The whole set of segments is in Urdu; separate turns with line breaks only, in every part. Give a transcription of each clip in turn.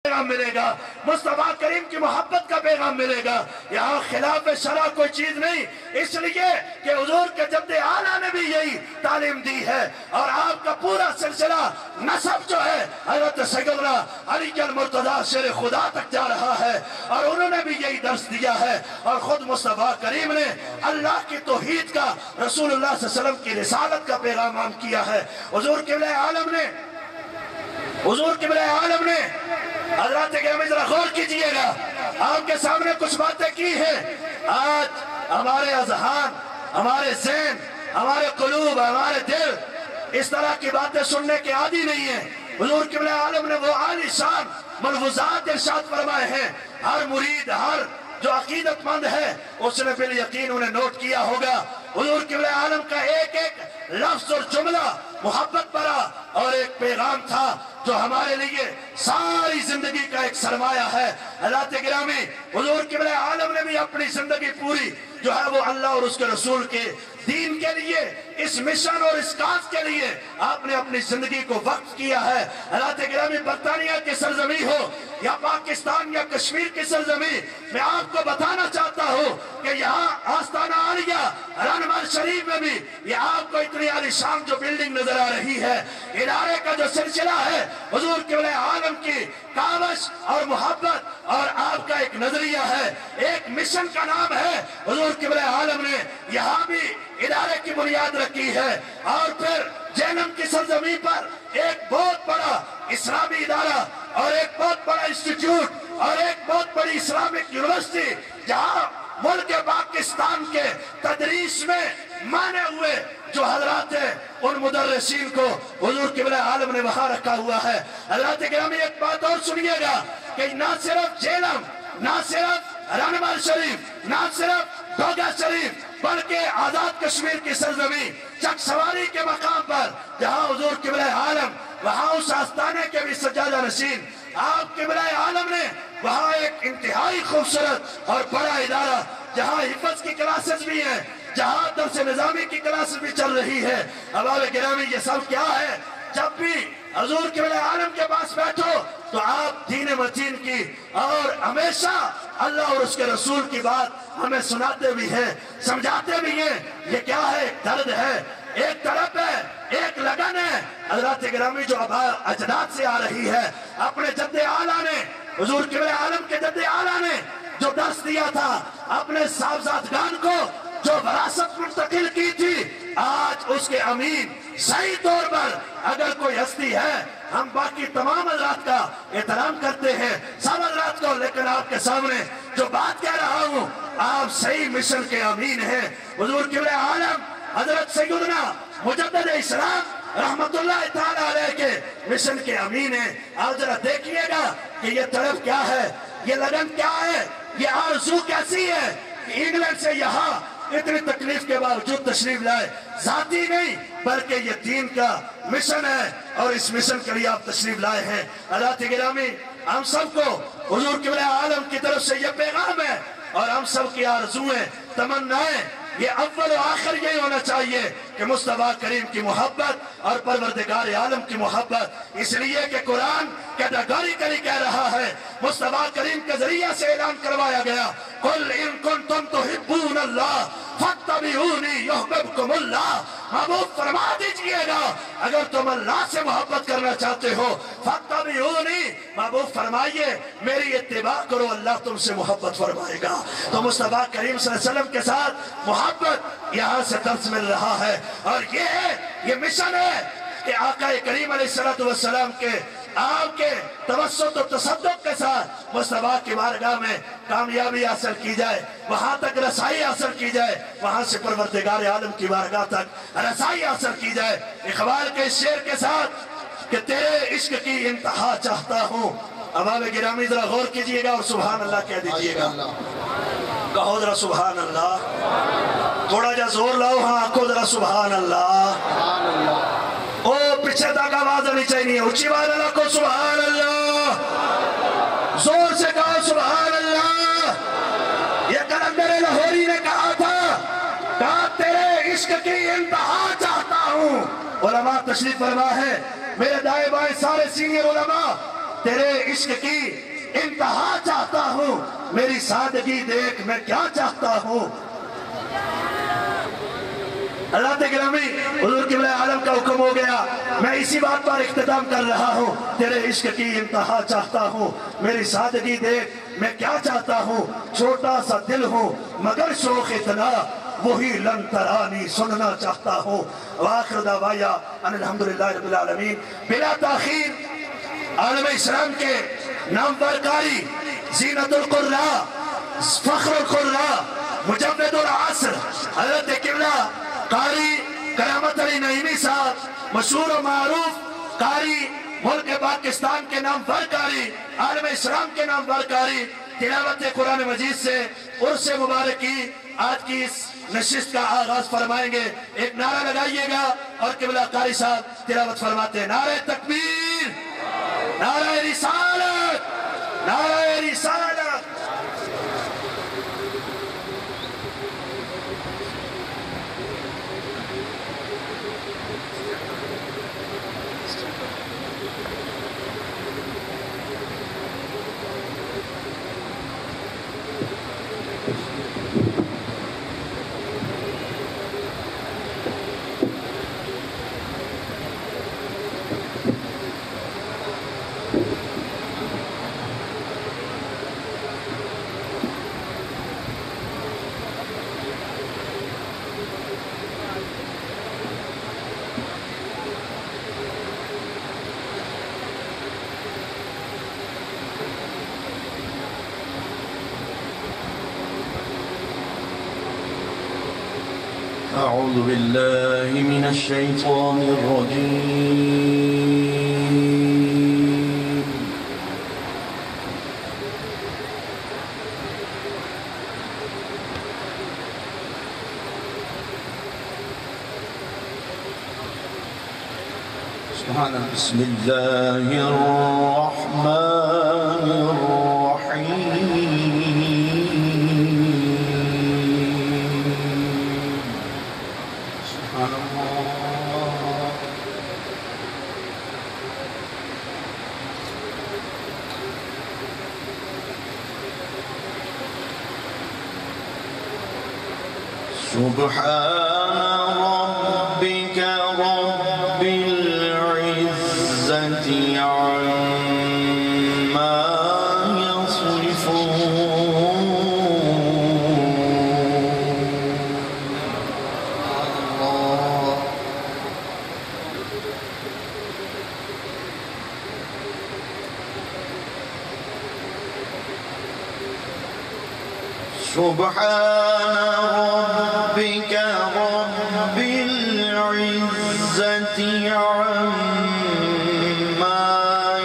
پیغام ملے گا، مصطفیٰ کریم کی محبت کا پیغام ملے گا۔ یہاں خلاف شرع کوئی چیز نہیں، اس لیے کہ حضور کے جد اعلیٰ نے بھی یہی تعلیم دی ہے، اور آپ کا پورا سلسلہ نسب جو ہے حضرت سیدنا علی المرتضیٰ شیر خدا تک جا رہا ہے، اور انہوں نے بھی یہی درس دیا ہے، اور خود مصطفیٰ کریم نے اللہ کی توحید کا، رسول اللہ صلی اللہ علیہ وسلم کی رسالت کا پیغام عام کیا ہے۔ حضور قبلہ عالم نے حضرات گرامی ذرا غور کیجئے گا، آپ کے سامنے کچھ باتیں کی ہیں۔ آج ہمارے اذہان، ہمارے ذہن، ہمارے قلوب، ہمارے دل اس طرح کی باتیں سننے کے عادی نہیں ہیں۔ حضور قبلہ عالم نے وہ عالی شان ملفوظات ارشاد فرمائے ہیں، ہر مرید، ہر جو عقیدت مند ہے اس نے بالیقین انہیں نوٹ کیا ہوگا۔ حضور قبلہ عالم کا ایک ایک لفظ اور جملہ محبت بھرا اور ایک پیغام تھا جو ہمارے لیے ساری زندگی کا ایک سرمایہ ہے۔ حضرات گرامی، حضور قبلہ عالم نے بھی اپنی زندگی پوری جو ہے وہ اللہ اور اس کے رسول کے دین کے لیے، اس مشن اور اس کاز کے لیے آپ نے اپنی زندگی کو وقف کیا ہے۔ حضرات گرامی، برطانیہ کی سرزمین ہو یا پاکستان یا کشمیر کی سرزمین، میں آپ کو بتانا چاہتا ہوں کہ یہاں آستانہ عالیہ رنمل شریف میں بھی یہ آپ کو اتنی عالی شان جو بلڈنگ نظر آ رہی ہے، ادارے کا جو سلسلہ ہے، حضور قبلہ عالم کی کاوش اور محبت اور آپ کا ایک نظریہ ہے، ایک مشن کا نام ہے۔ حضور قبلہ عالم نے یہاں بھی ادارے کی بنیاد رکھی ہے، اور پھر جہنم کی سرزمین پر ایک بہت بڑا اسلامی ادارہ اور ایک بہت بڑا انسٹیٹیوٹ اور ایک بہت بڑی اسلامک یونیورسٹی، جہاں ملک پاکستان کے تدریس میں مانے ہوئے جو حضرات ہیں ان مدرسین کو حضور قبلہ عالم نے وہاں رکھا ہوا ہے۔ حضرات گرامی، ایک بات اور سنیے گا کہ نہ صرف جہنم، نہ صرف رنمل شریف، نہ صرف ڈوگا شریف، بلکہ آزاد کشمیر کی سرزمین چک سواری کے مقام پر جہاں حضور قبلہ عالم، وہاں اس آستانے کے بھی سجادہ نشین آپ قبلہ عالم نے وہاں ایک انتہائی خوبصورت اور بڑا ادارہ، جہاں حفظ کی کلاسز بھی ہیں، جہاں درس نظامی کی کلاسز بھی چل رہی ہے۔ احباب گرامی، یہ سب کیا ہے؟ جب بھی حضور قبلہ عالم کے پاس بیٹھو تو آپ دین متین کی اور ہمیشہ اللہ اور اس کے رسول کی بات ہمیں سناتے بھی ہیں، سمجھاتے بھی ہیں۔ یہ کیا ہے؟ ایک درد ہے، ایک طرف ہے، ایک لگن ہے حضرات گرامی جو اجداد سے آ رہی ہے۔ اپنے جد اعلیٰ نے، حضور قبلہ عالم کے جد اعلیٰ نے جو درس دیا تھا، اپنے صاحبزادگان کو جو وراثت منتقل کی تھی، آج اس کے امین صحیح طور پر اگر کوئی ہستی ہے، ہم باقی تمام حضرات کا احترام کرتے ہیں، سب حضرات کو، لیکن آپ کے سامنے جو بات کہہ رہا ہوں، آپ صحیح مشن کے امین ہیں۔ حضور قبلہ عالم حضرت سیدنا مجدد اسلام رحمت اللہ تعالیٰ علیہ کے مشن کے امین ہیں۔ آپ ذرا دیکھیے گا کہ یہ طرف کیا ہے، یہ لگن کیا ہے، یہ آرزو کیسی ہے کہ انگلینڈ سے یہاں اتنی تکلیف کے باوجود تشریف لائے، ذاتی نہیں بلکہ یہ دین کا مشن ہے، اور اس مشن کے لیے آپ تشریف لائے ہیں۔ حضرات گرامی، ہم سب کو حضور قبلہ عالم کی طرف سے یہ پیغام ہے، اور ہم سب کی آرزویں، تمنائیں، یہ اول و آخر یہی ہونا چاہیے کہ مصطفیٰ کریم کی محبت اور پروردگار عالم کی محبت، اس لیے کہ قرآن کیٹیگوریکلی کہہ رہا ہے، مصطفیٰ کریم کے ذریعے سے اعلان کروایا گیا، قُلْ إِن كُنْتُمْ تُحِبُّونَ اللَّهَ فَاتَّبِعُونِي يُحْبِبْكُمُ اللَّهُ۔ محبوب فرما دیجئے گا اگر تم اللہ سے محبت کرنا چاہتے ہو، فَاتَّبِعُونِي، محبوب فرمائیے میری اتباع کرو، اللہ تم سے محبت فرمائے گا۔ تو مصطفیٰ کریم صلی اللہ علیہ وسلم کے ساتھ محبت یہاں سے درس مل رہا ہے، اور یہ ہے، یہ مشن ہے کہ آقا کریم علیہ السلام کے آپ کے توسط و تصدق کے ساتھ مصطفیٰ کی بارگاہ میں کامیابی حاصل کی جائے، وہاں تک رسائی حاصل کی جائے، وہاں سے پروردگار عالم کی بارگاہ تک رسائی حاصل کی جائے۔ اقبال کے اس شعر کے ساتھ کہ تیرے عشق کی انتہا چاہتا ہوں۔ احباب گرامی ذرا غور کیجئے گا اور سبحان اللہ کہہ دیجئے گا، کہو ذرا سبحان اللہ، تھوڑا جا زور لاؤ، ہاں آنکھو ذرا سبحان اللہ۔ او پیچھے تک آواز آنی چاہیے، اچھی بات اللہ کو سبحان اللہ، زور سے کہو سبحان اللہ۔ یہ کلندر لاہوری نے کہا تھا، کہا تیرے عشق کی انتہا چاہتا ہوں۔ علماء تشریف فرما ہے، میرے دائیں بائیں سارے سینئر علماء تیرے عشق کی انتہا چاہتا ہوں، میری سادگی دیکھ میں کیا چاہتا ہوں۔ اللہ گرامی، حضور قبلہ عالم کا حکم ہو گیا، میں اسی بات پر اختتام کر رہا ہوں، تیرے عشق کی انتہا چاہتا ہوں، میری سادگی دیکھ میں کیا چاہتا ہوں، چھوٹا سا دل ہوں مگر شوق اتنا، وہی لن ترانی سننا چاہتا ہوں۔ وآخر دعوایا ان الحمدللہ رب العالمین۔ بلا تاخیر عالم اسلام کے نامور قاری، زینت القراء، فخر القراء، مجمد العصر، حضرت قبلہ قاری کرامت علی نعیمی صاحب، مشہور و معروف قاری، ملک پاکستان کے نامور قاری، عالم اسلام کے نامور قاری، تلاوت قرآن مجید سے عرس مبارک کی آج کی اس نشست کا آغاز فرمائیں گے۔ ایک نعرہ لگائیے گا اور قبلہ قاری صاحب تلاوت فرماتے ہیں۔ نعرہ تکبیر، نعرہ رسالت، نعرہ رسالت۔
أعوذ بالله من الشيطان الرجيم. بسم الله الرحمن سبحان ربك رب العزة عما يصفون. سبحان ربك رب العزة عما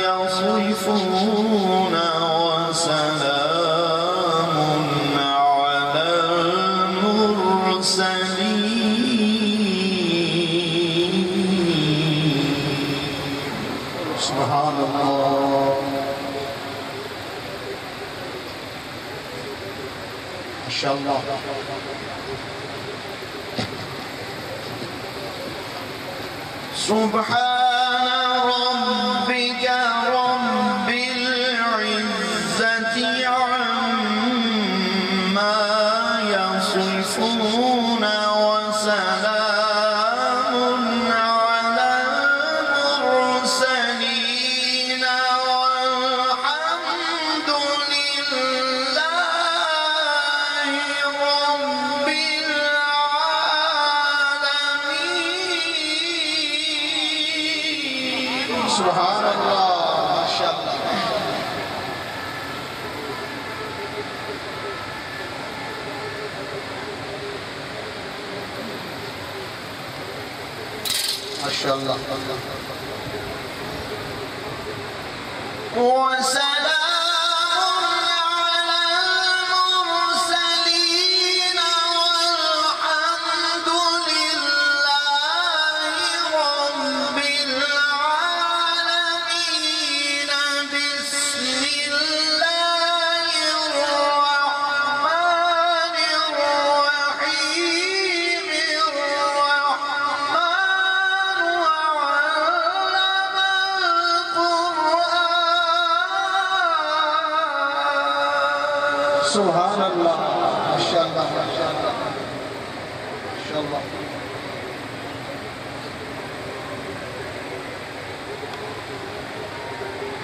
يصفون وسلام على المرسلين. سبحان الله. ما شاء الله. سبحان ربك رب العزة عما يصفون وسلام على المرسلين والحمد لله رب العالمين. سبحان الله. ما شاء الله. ما شاء الله. وسلام على المرسلين والحمد لله رب العالمين. بسم الله الرحمن الرحيم. الرحمن علم القرآن
سبحان الله ما شاء الله ما شاء الله ما شاء الله.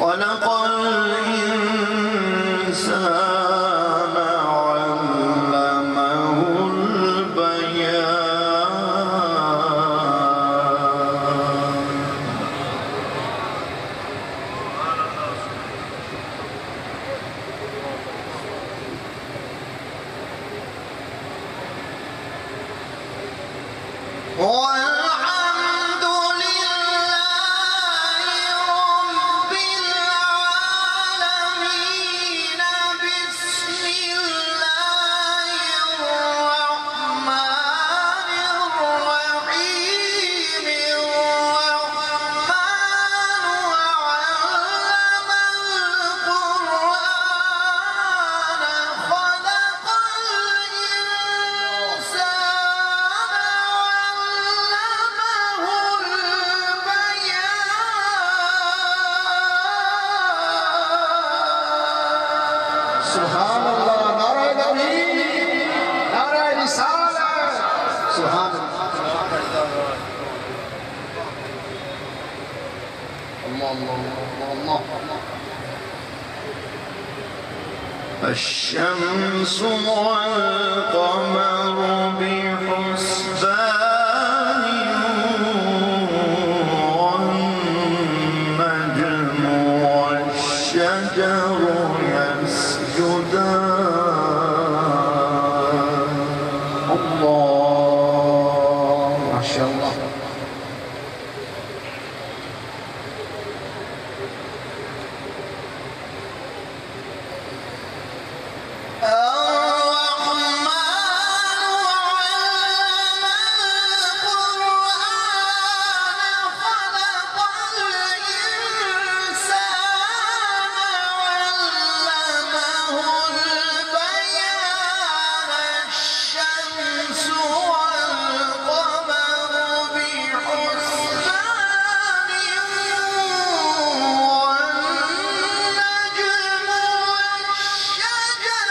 خلق الإنسان علمه البيان. والحمد لله رب العالمين. بسم الله الرحمن الرحيم. الرحمن علم القرآن خلق
سبحان الله. نعرہ تکبیر نعرہ رسالت. سبحان الله. الله الله الله.
الشمس والقمر بحسبان والنجم والشجر يسجدان.
الله ما شاء الله.
الرحمن علم القرآن خلق الإنسان علمه البيان. الشمس والقمر بحسبان والنجم والشجر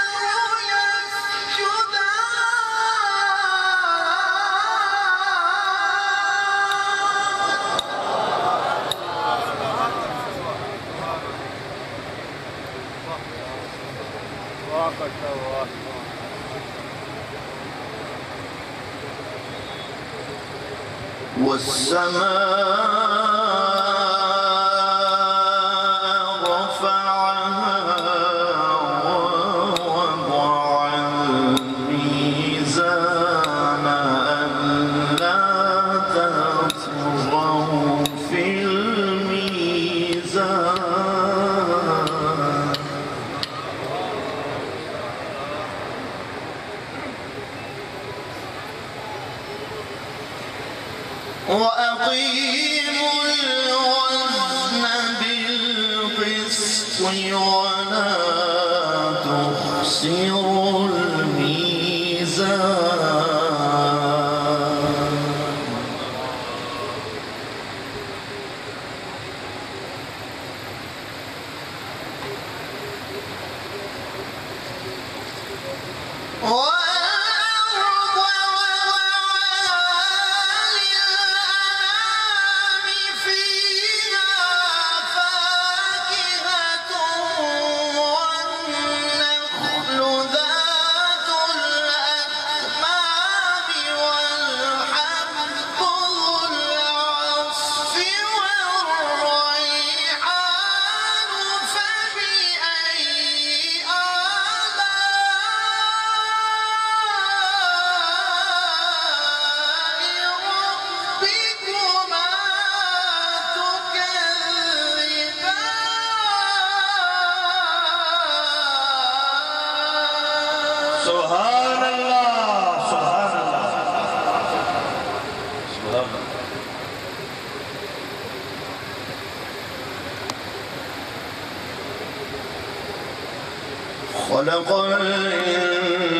والسماء رفعها ووضع الميزان ألا تطغوا في الميزان. وأقيموا الوزن بالقسط ولا تخسروا الميزان. والأرض وضعها للأنام فيها فاكهة والنخل ذات الأكمام والحب ذو العصف والريحان. فبأي ربكما تكذبان.
سبحان الله سبحان الله سبحان الله.
خلق الإنسان